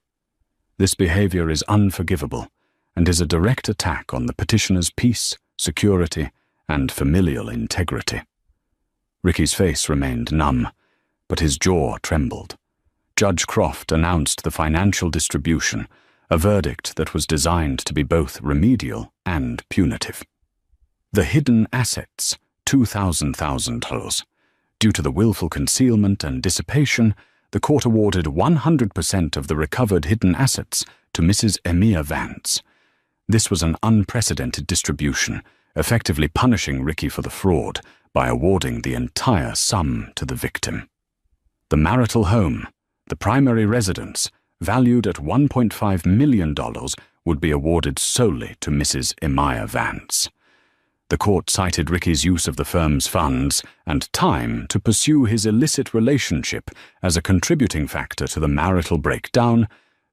This behavior is unforgivable and is a direct attack on the petitioner's peace, security, and familial integrity. Ricky's face remained numb, but his jaw trembled. Judge Croft announced the financial distribution, a verdict that was designed to be both remedial and punitive. The hidden assets, $2,000. Due to the willful concealment and dissipation, the court awarded 100% of the recovered hidden assets to Mrs. Emia Vance. This was an unprecedented distribution, effectively punishing Ricky for the fraud by awarding the entire sum to the victim. The marital home, the primary residence, valued at $1.5 million, would be awarded solely to Mrs. Emia Vance. The court cited Ricky's use of the firm's funds and time to pursue his illicit relationship as a contributing factor to the marital breakdown,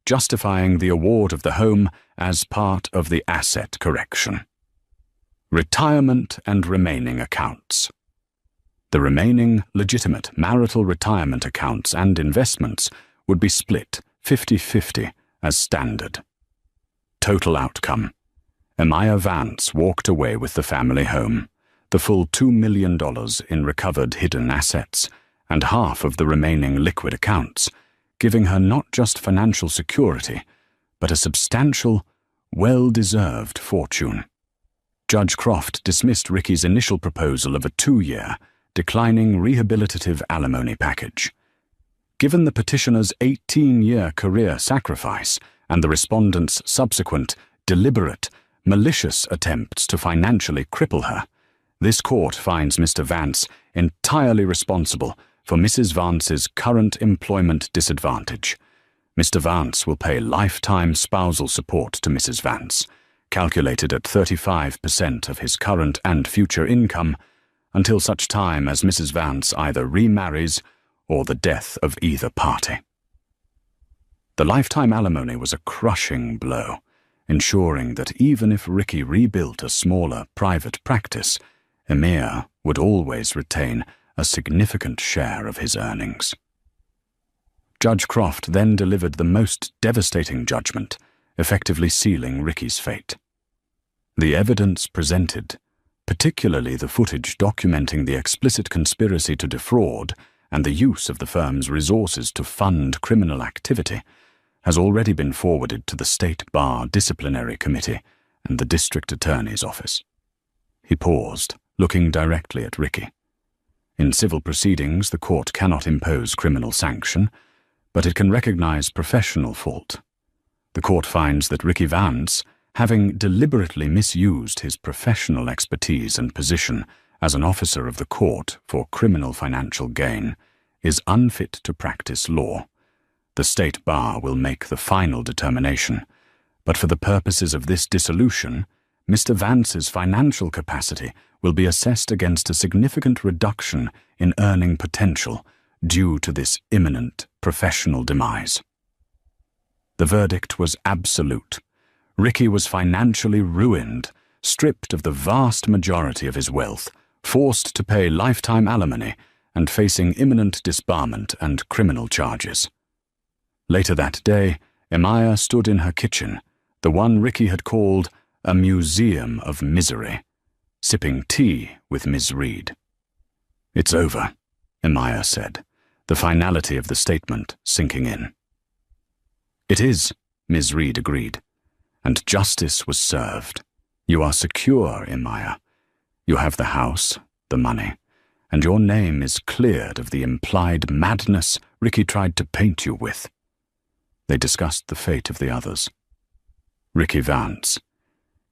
justifying the award of the home as part of the asset correction. Retirement and remaining accounts. The remaining legitimate marital retirement accounts and investments would be split 50-50 as standard. Total outcome: Emia Vance walked away with the family home, the full $2 million in recovered hidden assets, and half of the remaining liquid accounts, giving her not just financial security, but a substantial, well-deserved fortune. Judge Croft dismissed Ricky's initial proposal of a 2-year, declining rehabilitative alimony package. Given the petitioner's 18-year career sacrifice and the respondent's subsequent, deliberate, malicious attempts to financially cripple her, this court finds Mr. Vance entirely responsible for Mrs. Vance's current employment disadvantage. Mr. Vance will pay lifetime spousal support to Mrs. Vance, calculated at 35% of his current and future income, until such time as Mrs. Vance either remarries or the death of either party. The lifetime alimony was a crushing blow, ensuring that even if Ricky rebuilt a smaller private practice, Emia would always retain a significant share of his earnings. Judge Croft then delivered the most devastating judgment, effectively sealing Ricky's fate. The evidence presented, particularly the footage documenting the explicit conspiracy to defraud and the use of the firm's resources to fund criminal activity, has already been forwarded to the State Bar Disciplinary Committee and the District Attorney's Office. He paused, looking directly at Ricky. In civil proceedings, the court cannot impose criminal sanction, but it can recognize professional fault. The court finds that Ricky Vance, having deliberately misused his professional expertise and position as an officer of the court for criminal financial gain, is unfit to practice law. The State Bar will make the final determination, but for the purposes of this dissolution, Mr. Vance's financial capacity will be assessed against a significant reduction in earning potential due to this imminent professional demise. The verdict was absolute. Ricky was financially ruined, stripped of the vast majority of his wealth, forced to pay lifetime alimony, and facing imminent disbarment and criminal charges. Later that day, Emia stood in her kitchen, the one Ricky had called a museum of misery, sipping tea with Ms. Reed. "It's over," Emia said, the finality of the statement sinking in. "It is," Ms. Reed agreed, "and justice was served. You are secure, Emia. You have the house, the money, and your name is cleared of the implied madness Ricky tried to paint you with." They discussed the fate of the others. Ricky Vance.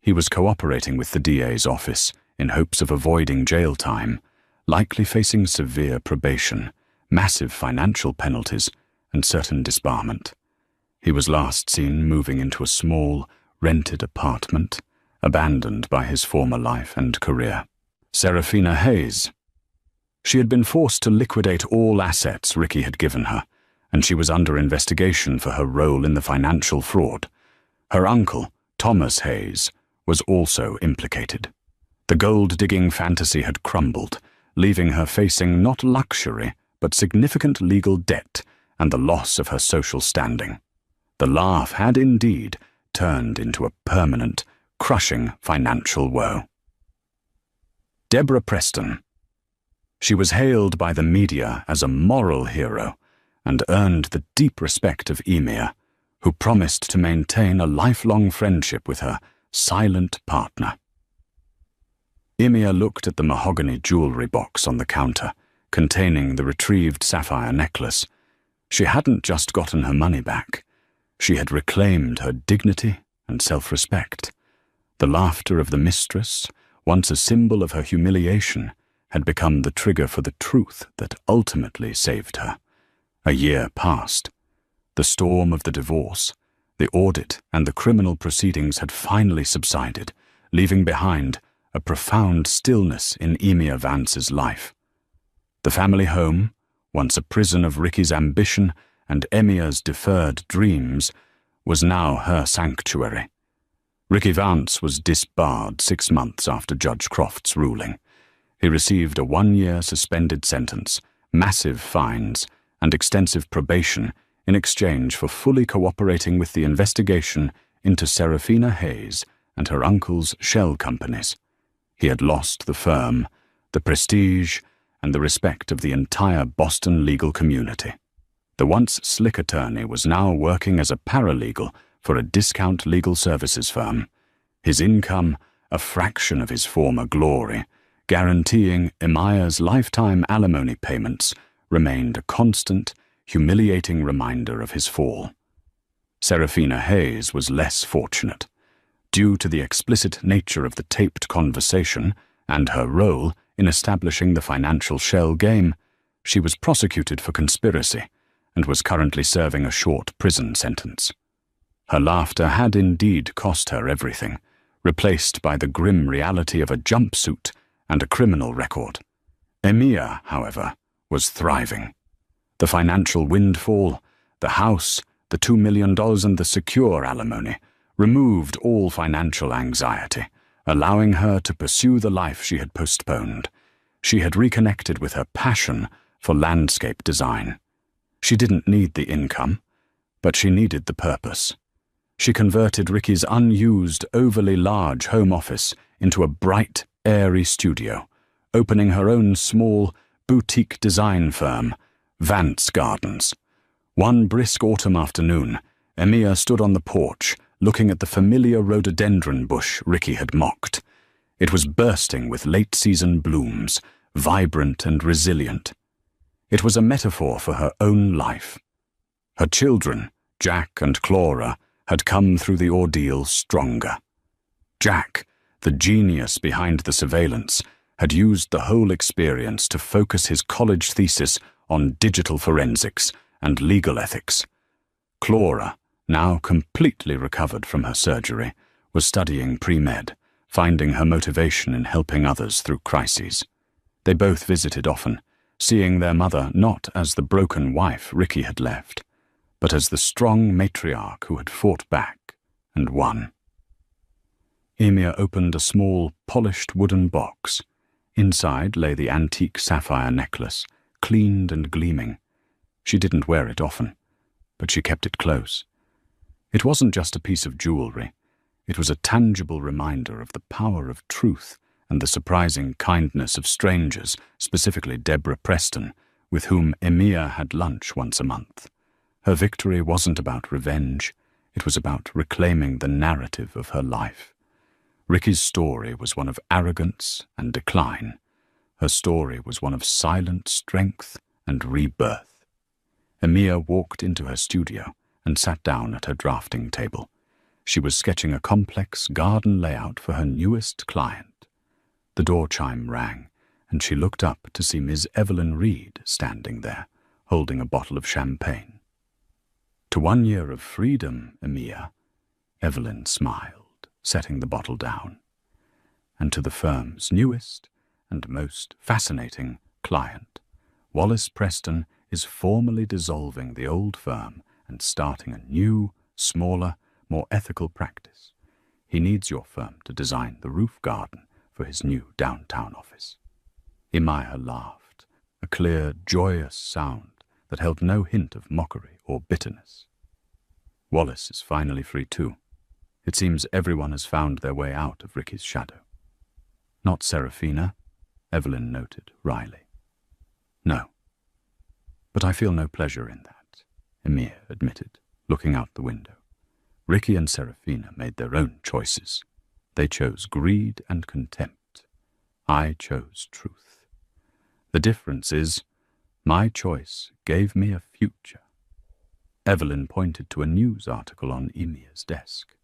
He was cooperating with the DA's office in hopes of avoiding jail time, likely facing severe probation, massive financial penalties, and certain disbarment. He was last seen moving into a small, rented apartment, abandoned by his former life and career. Serafina Hayes. She had been forced to liquidate all assets Ricky had given her, and she was under investigation for her role in the financial fraud. Her uncle, Thomas Hayes, was also implicated. The gold-digging fantasy had crumbled, leaving her facing not luxury, but significant legal debt and the loss of her social standing. The laugh had indeed turned into a permanent, crushing financial woe. Deborah Preston. She was hailed by the media as a moral hero and earned the deep respect of Emir, who promised to maintain a lifelong friendship with her silent partner. Emir looked at the mahogany jewelry box on the counter, containing the retrieved sapphire necklace. She hadn't just gotten her money back. She had reclaimed her dignity and self-respect. The laughter of the mistress, once a symbol of her humiliation, had become the trigger for the truth that ultimately saved her. A year passed. The storm of the divorce, the audit, and the criminal proceedings had finally subsided, leaving behind a profound stillness in Emir Vance's life. The family home, once a prison of Ricky's ambition and Emir's deferred dreams, was now her sanctuary. Ricky Vance was disbarred 6 months after Judge Croft's ruling. He received a 1-year suspended sentence, massive fines, and extensive probation in exchange for fully cooperating with the investigation into Serafina Hayes and her uncle's shell companies. He had lost the firm, the prestige, and the respect of the entire Boston legal community. The once slick attorney was now working as a paralegal for a discount legal services firm, his income a fraction of his former glory, guaranteeing Emir's lifetime alimony payments, remained a constant, humiliating reminder of his fall. Serafina Hayes was less fortunate. Due to the explicit nature of the taped conversation and her role in establishing the financial shell game, she was prosecuted for conspiracy and was currently serving a short prison sentence. Her laughter had indeed cost her everything, replaced by the grim reality of a jumpsuit and a criminal record. Emir, however, was thriving. The financial windfall, the house, the $2 million and the secure alimony removed all financial anxiety, allowing her to pursue the life she had postponed. She had reconnected with her passion for landscape design. She didn't need the income, but she needed the purpose. She converted Ricky's unused, overly large home office into a bright, airy studio, opening her own small, boutique design firm, Vance Gardens. One brisk autumn afternoon, Emir stood on the porch, looking at the familiar rhododendron bush Ricky had mocked. It was bursting with late-season blooms, vibrant and resilient. It was a metaphor for her own life. Her children, Jack and Clara, had come through the ordeal stronger. Jack, the genius behind the surveillance, had used the whole experience to focus his college thesis on digital forensics and legal ethics. Clara, now completely recovered from her surgery, was studying pre-med, finding her motivation in helping others through crises. They both visited often, seeing their mother not as the broken wife Ricky had left, but as the strong matriarch who had fought back and won. Emir opened a small, polished wooden box. Inside lay the antique sapphire necklace, cleaned and gleaming. She didn't wear it often, but she kept it close. It wasn't just a piece of jewelry. It was a tangible reminder of the power of truth and the surprising kindness of strangers, specifically Deborah Preston, with whom Emir had lunch once a month. Her victory wasn't about revenge. It was about reclaiming the narrative of her life. Ricky's story was one of arrogance and decline. Her story was one of silent strength and rebirth. Emir walked into her studio and sat down at her drafting table. She was sketching a complex garden layout for her newest client. The door chime rang, and she looked up to see Ms. Evelyn Reed standing there, holding a bottle of champagne. "To 1 year of freedom, Emir," Evelyn smiled, setting the bottle down. "And to the firm's newest and most fascinating client. Wallace Preston is formally dissolving the old firm and starting a new, smaller, more ethical practice. He needs your firm to design the roof garden for his new downtown office." Emir laughed, a clear, joyous sound that held no hint of mockery or bitterness. Wallace is finally free too. It seems everyone has found their way out of Ricky's shadow. "Not Serafina," Evelyn noted wryly. "No. But I feel no pleasure in that," Emir admitted, looking out the window. "Ricky and Serafina made their own choices. They chose greed and contempt. I chose truth. The difference is, my choice gave me a future." Evelyn pointed to a news article on Emir's desk.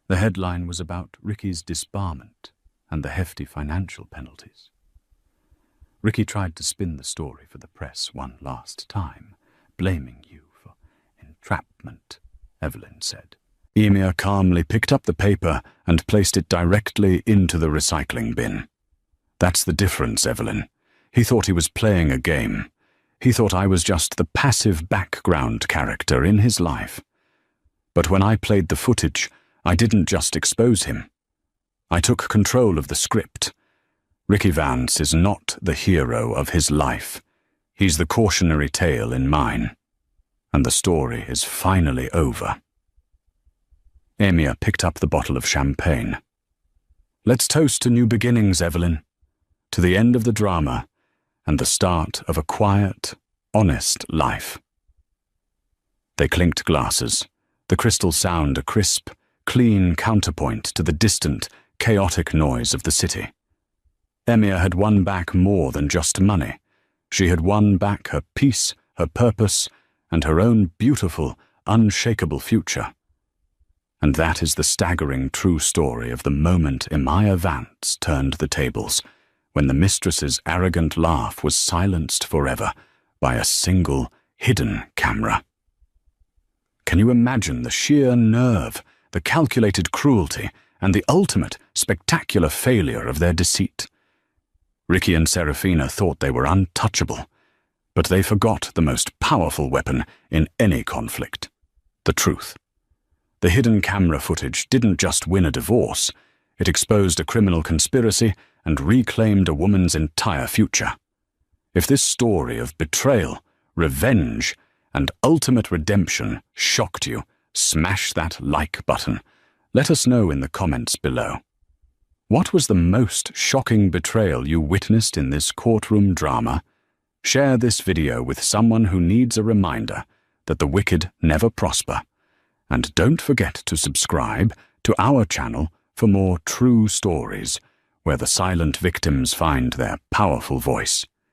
The headline was about Ricky's disbarment and the hefty financial penalties. "Ricky tried to spin the story for the press one last time, blaming you for entrapment," Evelyn said. Emir calmly picked up the paper and placed it directly into the recycling bin. "That's the difference, Evelyn. He thought he was playing a game. He thought I was just the passive background character in his life. But when I played the footage, I didn't just expose him. I took control of the script. Ricky Vance is not the hero of his life. He's the cautionary tale in mine. And the story is finally over." Emir picked up the bottle of champagne. "Let's toast to new beginnings, Evelyn. To the end of the drama and the start of a quiet, honest life." They clinked glasses, the crystal sound a crisp, clean counterpoint to the distant, chaotic noise of the city. Emir had won back more than just money. She had won back her peace, her purpose, and her own beautiful, unshakable future. And that is the staggering true story of the moment Emir Vance turned the tables, when the mistress's arrogant laugh was silenced forever by a single, hidden camera. Can you imagine the sheer nerve, the calculated cruelty, and the ultimate, spectacular failure of their deceit? Ricky and Serafina thought they were untouchable, but they forgot the most powerful weapon in any conflict: the truth. The hidden camera footage didn't just win a divorce, it exposed a criminal conspiracy and reclaimed a woman's entire future. If this story of betrayal, revenge, and ultimate redemption shocked you, smash that like button. Let us know in the comments below. What was the most shocking betrayal you witnessed in this courtroom drama? Share this video with someone who needs a reminder that the wicked never prosper. And don't forget to subscribe to our channel for more true stories, where the silent victims find their powerful voice.